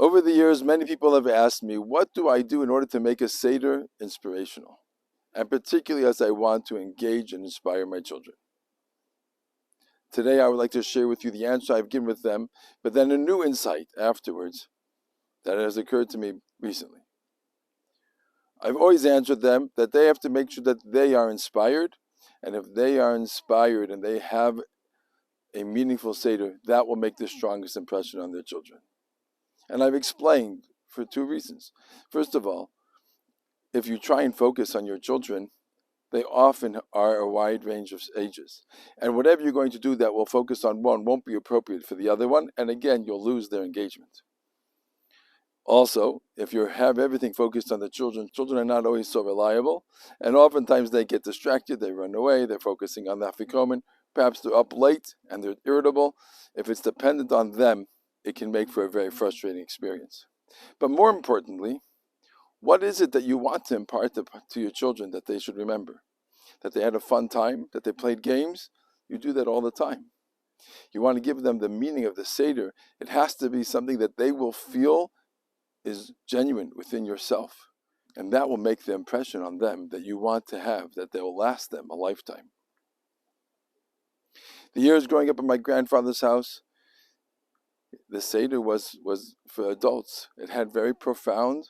Over the years, many people have asked me, what do I do in order to make a Seder inspirational? And particularly as I want to engage and inspire my children. Today, I would like to share with you the answer I've given with them, but then a new insight afterwards that has occurred to me recently. I've always answered them that they have to make sure that they are inspired, and if they are inspired and they have a meaningful Seder, that will make the strongest impression on their children. And I've explained for two reasons. First of all, if you try and focus on your children, they often are a wide range of ages. And whatever you're going to do that will focus on one won't be appropriate for the other one. And again, you'll lose their engagement. Also, if you have everything focused on the children are not always so reliable. And oftentimes they get distracted, they run away, they're focusing on the afikomen. Perhaps they're up late and they're irritable. If it's dependent on them, it can make for a very frustrating experience. But more importantly, what is it that you want to impart to your children that they should remember? That they had a fun time, that they played games? You do that all the time. You want to give them the meaning of the Seder. It has to be something that they will feel is genuine within yourself. And that will make the impression on them that you want to have, that they will last them a lifetime. The years growing up in my grandfather's house, the Seder was for adults. It had very profound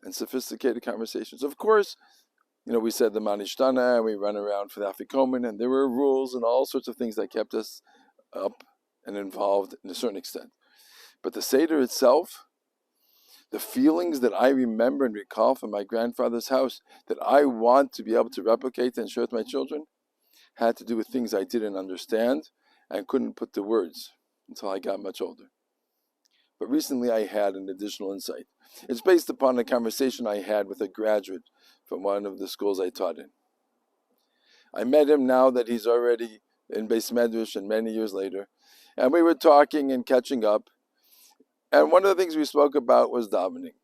and sophisticated conversations. Of course, we said the Manishtana, and we ran around for the Afikomen, and there were rules and all sorts of things that kept us up and involved in a certain extent. But the Seder itself, the feelings that I remember and recall from my grandfather's house that I want to be able to replicate and share with my children, had to do with things I didn't understand and couldn't put to words until I got much older. But recently I had an additional insight. It's based upon a conversation I had with a graduate from one of the schools I taught in. I met him now that he's already in Beis Medrash and many years later, and we were talking and catching up. And one of the things we spoke about was davening.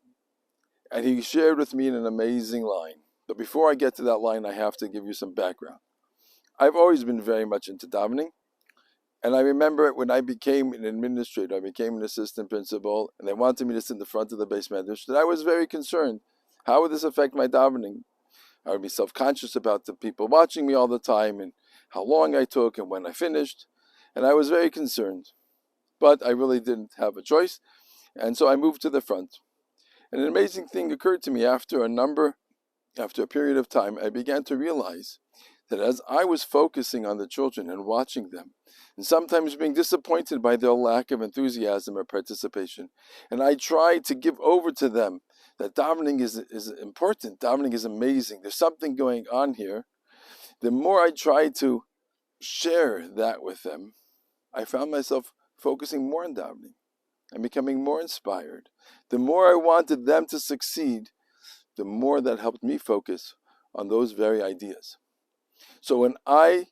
And he shared with me an amazing line. But before I get to that line, I have to give you some background. I've always been very much into davening. And I remember when I became an administrator, I became an assistant principal, and they wanted me to sit in the front of the Beis Medrash, that I was very concerned. How would this affect my davening? I would be self-conscious about the people watching me all the time and how long I took and when I finished. And I was very concerned. But I really didn't have a choice. And so I moved to the front. And an amazing thing occurred to me after a period of time. I began to realize that as I was focusing on the children and watching them, and sometimes being disappointed by their lack of enthusiasm or participation, and I tried to give over to them that davening is important, davening is amazing, there's something going on here, the more I tried to share that with them, I found myself focusing more on davening and becoming more inspired. The more I wanted them to succeed, the more that helped me focus on those very ideas. So when I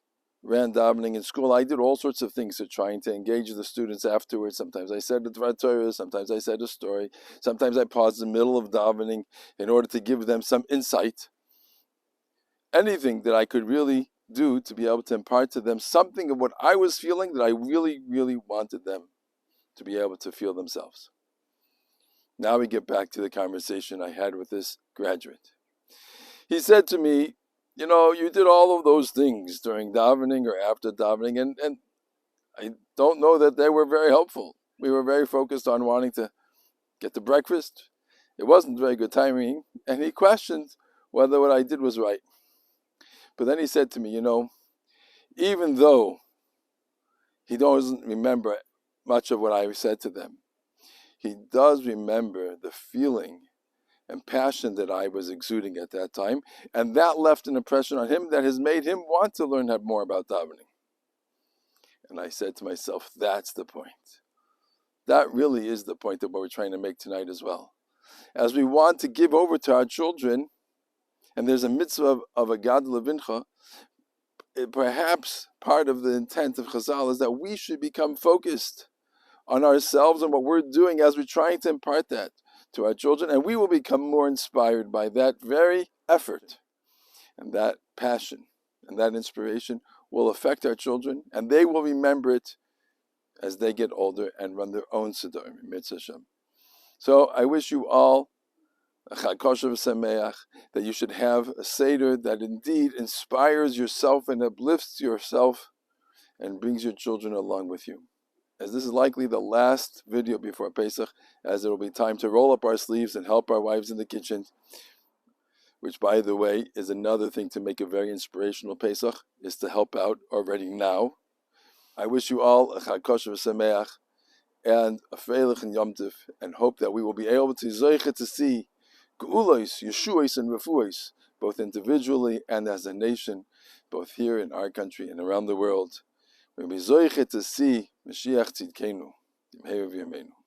ran davening in school, I did all sorts of things to trying to engage the students afterwards. Sometimes I said the Dvar Torah, sometimes I said a story, sometimes I paused in the middle of davening in order to give them some insight. Anything that I could really do to be able to impart to them something of what I was feeling that I really, really wanted them to be able to feel themselves. Now we get back to the conversation I had with this graduate. He said to me, you did all of those things during davening or after davening, and I don't know that they were very helpful. We were very focused on wanting to get to breakfast. It wasn't very good timing, and he questioned whether what I did was right. But then he said to me, even though he doesn't remember much of what I said to them, he does remember the feeling and passion that I was exuding at that time, and that left an impression on him that has made him want to learn more about davening. And I said to myself, that's the point. That really is the point of what we're trying to make tonight as well. As we want to give over to our children, and there's a mitzvah of a gad levincha, perhaps part of the intent of Chazal is that we should become focused on ourselves and what we're doing as we're trying to impart that to our children, and we will become more inspired by that very effort, and that passion and that inspiration will affect our children, and they will remember it as they get older and run their own Seder, Mitzvah Hashem. So I wish you all a Chag Kosher V'Sameach, that you should have a Seder that indeed inspires yourself and uplifts yourself and brings your children along with you. As this is likely the last video before Pesach, as there will be time to roll up our sleeves and help our wives in the kitchen, which, by the way, is another thing to make a very inspirational Pesach, is to help out already now. I wish you all a Chag Kosher V'Sameach and a Freilich and Yom Tov, and hope that we will be able to zeiche to see Geulos, Yeshuos, and Refuos, both individually and as a nation, both here in our country and around the world. We'll be zeiche to see Mashiach Tzidkenu, Yimheir v'Yameinu.